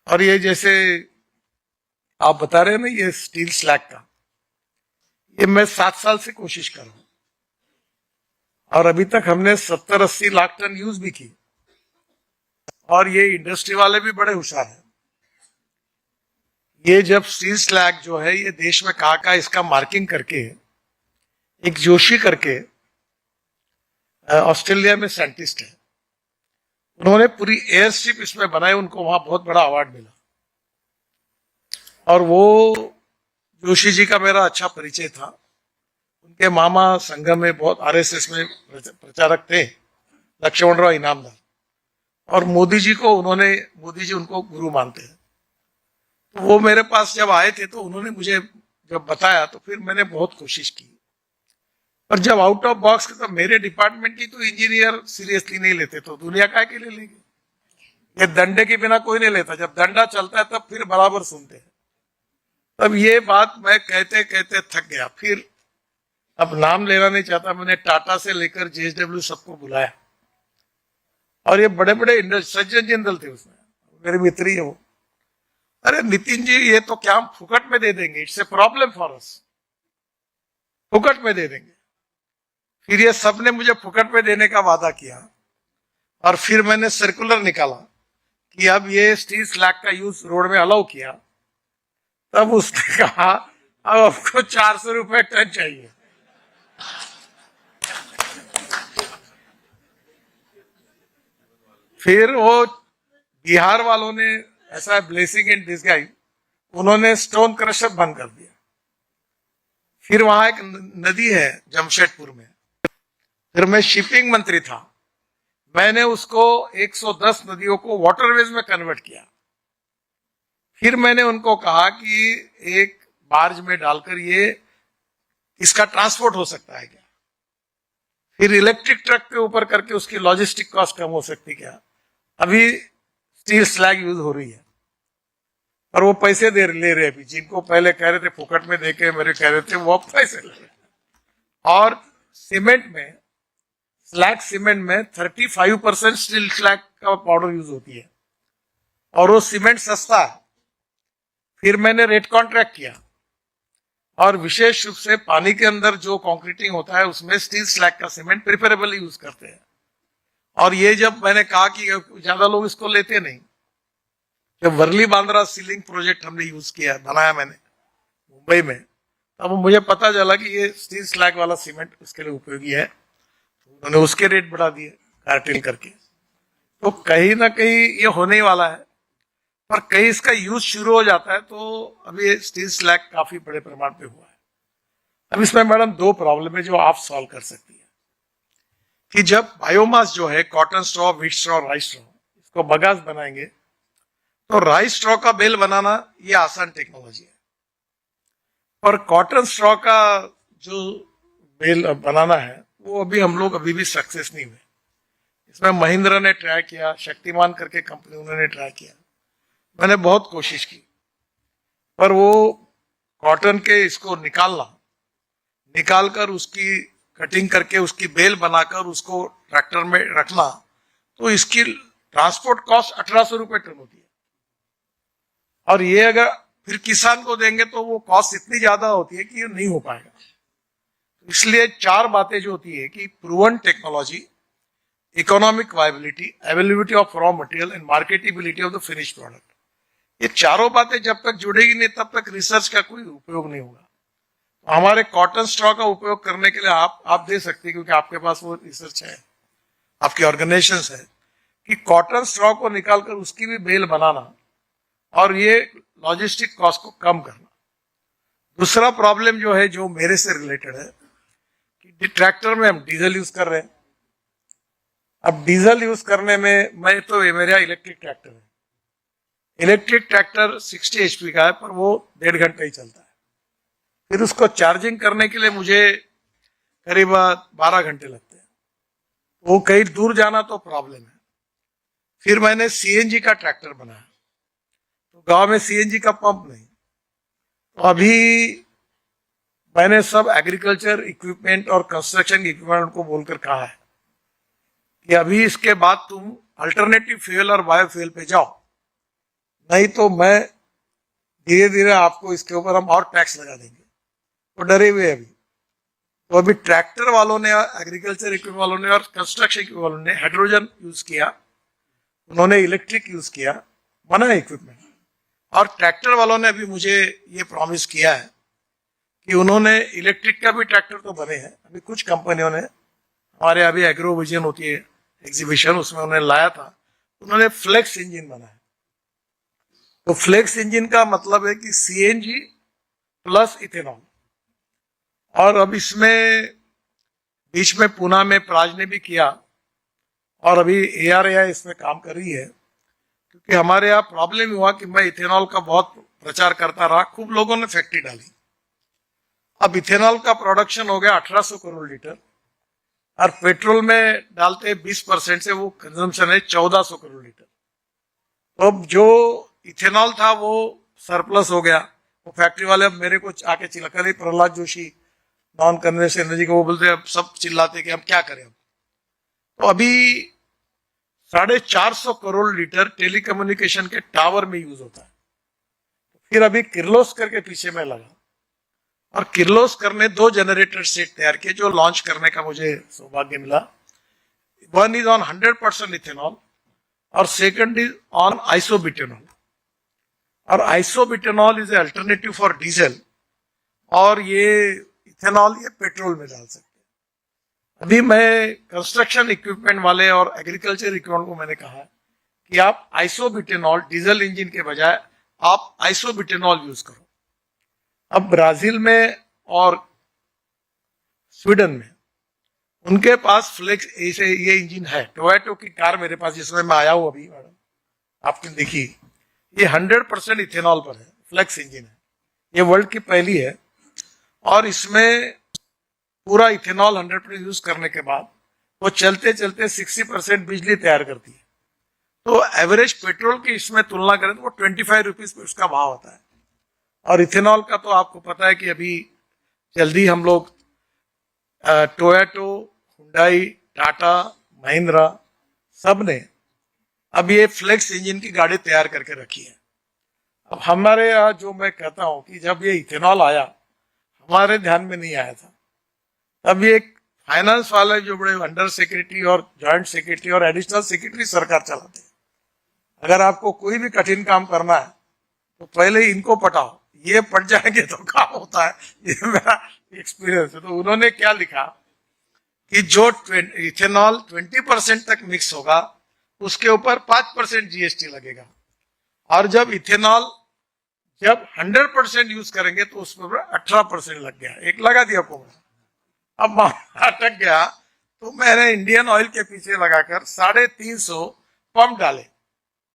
और ये जैसे आप बता रहे हैं ना, ये स्टील स्लैग का, ये मैं 7 साल से कोशिश कर रहा हूं और अभी तक हमने 70-80 लाख टन यूज भी की। और ये इंडस्ट्री वाले भी बड़े होशियार हैं। ये जब स्टील स्लैग जो है ये देश में कहाँ इसका मार्किंग करके, एक जोशी करके ऑस्ट्रेलिया में साइंटिस्ट है, उन्होंने पूरी एयर स्ट्रिप इसमें बनाई, उनको वहां बहुत बड़ा अवार्ड मिला। और वो जोशी जी का मेरा अच्छा परिचय था। उनके मामा संघम में बहुत आरएसएस में प्रचारक थे, लक्ष्मणराव इनामदार। और मोदी जी उनको गुरु मानते हैं। तो वो मेरे पास जब आए थे तो उन्होंने मुझे जब बताया तो फिर मैंने बहुत कोशिश की। और जब आउट ऑफ बॉक्स तो मेरे डिपार्टमेंट की तो इंजीनियर सीरियसली नहीं लेते, तो दुनिया का के लिए लेंगे? ये डंडे के बिना कोई नहीं लेता, जब डंडा चलता है तब फिर बराबर सुनते हैं। तब ये बात मैं कहते कहते थक गया। फिर अब नाम लेना नहीं चाहता, मैंने टाटा से लेकर जेएसडब्ल्यू सबको बुलाया। और ये बड़े बड़े सज्जन जिंदल थे उसमें, मेरे मित्र ही है वो। अरे नितिन जी, ये तो क्या हम फुकट में दे देंगे? It's a problem for us, फुकट में दे देंगे। फिर ये सबने मुझे फुकट में देने का वादा किया। और फिर मैंने सर्कुलर निकाला कि अब ये स्टील स्लैग का यूज रोड में अलाउ किया। तब उसने कहा अब आपको 400 रुपए टन चाहिए। फिर वो बिहार वालों ने ऐसा ब्लेसिंग इन डिस्गाइज, उन्होंने स्टोन क्रशर बंद कर दिया। फिर वहां एक नदी है जमशेदपुर में, फिर मैं शिपिंग मंत्री था, मैंने उसको 110 नदियों को वाटरवेज में कन्वर्ट किया। फिर मैंने उनको कहा कि एक बार्ज में डालकर ये इसका ट्रांसपोर्ट हो सकता है क्या? फिर इलेक्ट्रिक ट्रक के ऊपर करके उसकी लॉजिस्टिक कॉस्ट कम हो सकती क्या? अभी स्टील स्लैग यूज हो रही है और वो पैसे ले रहे अभी, जिनको पहले कह रहे थे फुकट में देके मेरे कह रहे थे, वो पैसे ले रहे। और सीमेंट में, स्लैग सीमेंट में 35% स्टील स्लैग का पाउडर यूज होती है और वो सीमेंट सस्ता है। फिर मैंने रेट कॉन्ट्रैक्ट किया और विशेष रूप से पानी के अंदर जो कंक्रीटिंग होता है उसमें स्टील स्लैग का सीमेंट प्रिफरेबली यूज करते हैं। और ये जब मैंने कहा कि ज्यादा लोग इसको लेते नहीं, जब वर्ली बांद्रा सीलिंग प्रोजेक्ट हमने यूज किया, बनाया मैंने मुंबई में, तब मुझे पता चला कि ये स्टील स्लैग वाला सीमेंट उसके लिए उपयोगी है। उन्होंने उसके रेट बढ़ा दिए कार्टेल करके। तो कहीं ना कहीं ये होने ही वाला है, पर कहीं इसका यूज शुरू हो जाता है। तो अभी स्टील स्लैग काफी बड़े प्रमाण पे हुआ है। अब इसमें मैडम 2 प्रॉब्लम है जो आप सॉल्व कर सकती है कि जब बायोमास जो है, cotton straw, wheat straw, rice straw, इसको बगास बनाएंगे तो राइस स्ट्रॉ का बेल बनाना ये आसान टेक्नोलॉजी है। और कॉटन स्ट्रॉ का जो बेल बनाना है वो अभी भी सक्सेस नहीं हुए। इसमें महिंद्रा ने ट्राई किया, शक्तिमान करके कंपनी उन्होंने ट्राई किया, मैंने बहुत कोशिश की, पर वो कॉटन के इसको निकालकर उसकी कटिंग करके उसकी बेल बनाकर उसको ट्रैक्टर में रखना, तो इसकी ट्रांसपोर्ट कॉस्ट 1800 रुपए टन होती है। और ये अगर फिर किसान को देंगे तो वो कॉस्ट इतनी ज्यादा होती है कि ये नहीं हो पाएगा। इसलिए 4 बातें जो होती है कि proven technology, economic viability, availability of raw material and marketability of the finish product, ये चारों बातें जब तक जुड़ेगी नहीं तब तक रिसर्च का कोई उपयोग नहीं होगा। तो हमारे कॉटन स्ट्रॉ का उपयोग करने के लिए आप दे सकते हैं, क्योंकि आपके पास वो रिसर्च है, आपकी ऑर्गेनाइजेशन है, कि कॉटन स्ट्रॉ को निकालकर उसकी भी बेल बनाना और ये लॉजिस्टिक कॉस्ट को कम करना। दूसरा प्रॉब्लम जो है, जो मेरे से रिलेटेड है, कि ट्रैक्टर में हम डीजल यूज कर रहे हैं। अब डीजल यूज करने में मेरा इलेक्ट्रिक ट्रैक्टर है, इलेक्ट्रिक ट्रैक्टर 60 HP का है, पर वो 1.5 घंटा ही चलता है। फिर उसको चार्जिंग करने के लिए मुझे करीब 12 घंटे लगते हैं। वो कहीं दूर जाना तो प्रॉब्लम है। फिर मैंने CNG का ट्रैक्टर बनाया, तो गांव में CNG का पंप नहीं। तो अभी मैंने सब एग्रीकल्चर इक्विपमेंट और कंस्ट्रक्शन इक्विपमेंट को बोलकर कहा है कि अभी इसके बाद तुम अल्टरनेटिव फ्यूल और बायोफ्यूल पे जाओ, नहीं तो मैं धीरे धीरे आपको इसके ऊपर हम और टैक्स लगा देंगे। तो डरे हुए हैं अभी। तो अभी ट्रैक्टर वालों ने, एग्रीकल्चर इक्विपमेंट वालों ने और कंस्ट्रक्शन इक्विपमेंट वालों ने हाइड्रोजन यूज किया, उन्होंने इलेक्ट्रिक यूज किया, बना इक्विपमेंट। और ट्रैक्टर वालों ने अभी मुझे ये प्रॉमिस किया है कि उन्होंने इलेक्ट्रिक का भी ट्रैक्टर तो बने हैं, अभी कुछ कंपनियों ने, हमारे अभी एग्रो विजन होती है एग्जीबिशन, उसमें उन्होंने लाया था, उन्होंने फ्लेक्स इंजन बनाया। तो फ्लेक्स इंजन का मतलब है कि सीएनजी प्लस इथेनॉल। और अब इसमें बीच में पूना में प्राज ने भी किया और अभी ARAI इसमें काम कर रही है, क्योंकि हमारे यहाँ प्रॉब्लम हुआ कि मैं इथेनॉल का बहुत प्रचार करता रहा, खूब लोगों ने फैक्ट्री डाली। अब इथेनॉल का प्रोडक्शन हो गया 1800 करोड़ लीटर और पेट्रोल में डालते 20% से वो कंजम्पशन है 1400 करोड़ लीटर। तो अब जो इथेनॉल था वो सरप्लस हो गया। वो फैक्ट्री वाले अब मेरे को आके चिल्ला, Prahlad Joshi non conventional energy को, वो बोलते अब सब चिल्लाते कि हम क्या करें। अब तो अभी 450 करोड़ लीटर टेलीकम्युनिकेशन के टावर में यूज होता है। फिर अभी किर्लोस्कर के पीछे में लगा और किर्लोस्कर ने 2 जनरेटर सेट तैयार किए जो लॉन्च करने का मुझे सौभाग्य मिला। वन इज ऑन 100% इथेनॉल और सेकंड इज ऑन आइसोब्यूटेनॉल। और isobutanol is alternative for diesel, और ये इथेनॉल ये पेट्रोल में डाल सकते हैं। अभी मैं कंस्ट्रक्शन इक्विपमेंट वाले और एग्रीकल्चर इक्विपमेंट को मैंने कहा कि आप आइसोब्यूटेनॉल डीजल इंजन के बजाय आप आइसोब्यूटेनॉल यूज करो। अब ब्राजील में और स्वीडन में उनके पास फ्लेक्स ऐसे ये इंजन है। टोयोटा की कार मेरे पास जिसमें मैं आया हूं अभी, मैडम आपने देखी, ये 100% इथेनॉल पर है, फ्लेक्स इंजन है, ये वर्ल्ड की पहली है। और इसमें पूरा इथेनॉल 100% यूज करने के बाद वो चलते चलते 60% बिजली तैयार करती है। तो एवरेज पेट्रोल की इसमें तुलना करें तो वो 25 रुपीज पे उसका भाव होता है। और इथेनॉल का तो आपको पता है कि अभी जल्दी हम लोग टोयोटो, हुंडई, टाटा, महिंद्रा सब ने अब ये फ्लेक्स इंजन की गाड़ी तैयार करके रखी है। अब हमारे यहाँ जो मैं कहता हूं कि जब ये इथेनॉल आया हमारे ध्यान में नहीं आया था, तब ये फाइनेंस वाले जो बड़े अंडर सेक्रेटरी और जॉइंट सेक्रेटरी और एडिशनल सेक्रेटरी सरकार चलाते हैं। अगर आपको कोई भी कठिन काम करना है तो पहले इनको पटाओ, ये पट जाएंगे तो काम होता है, ये मेरा एक्सपीरियंस है। तो उन्होंने क्या लिखा कि जो इथेनॉल 20% तक मिक्स होगा उसके ऊपर 5% GST लगेगा, और जब इथेनॉल जब 100% यूज करेंगे तो उस पर 18% लग गया, एक लगा दिया को। अब अटक गया तो मैंने इंडियन ऑयल के पीछे लगाकर 350 पंप डाले।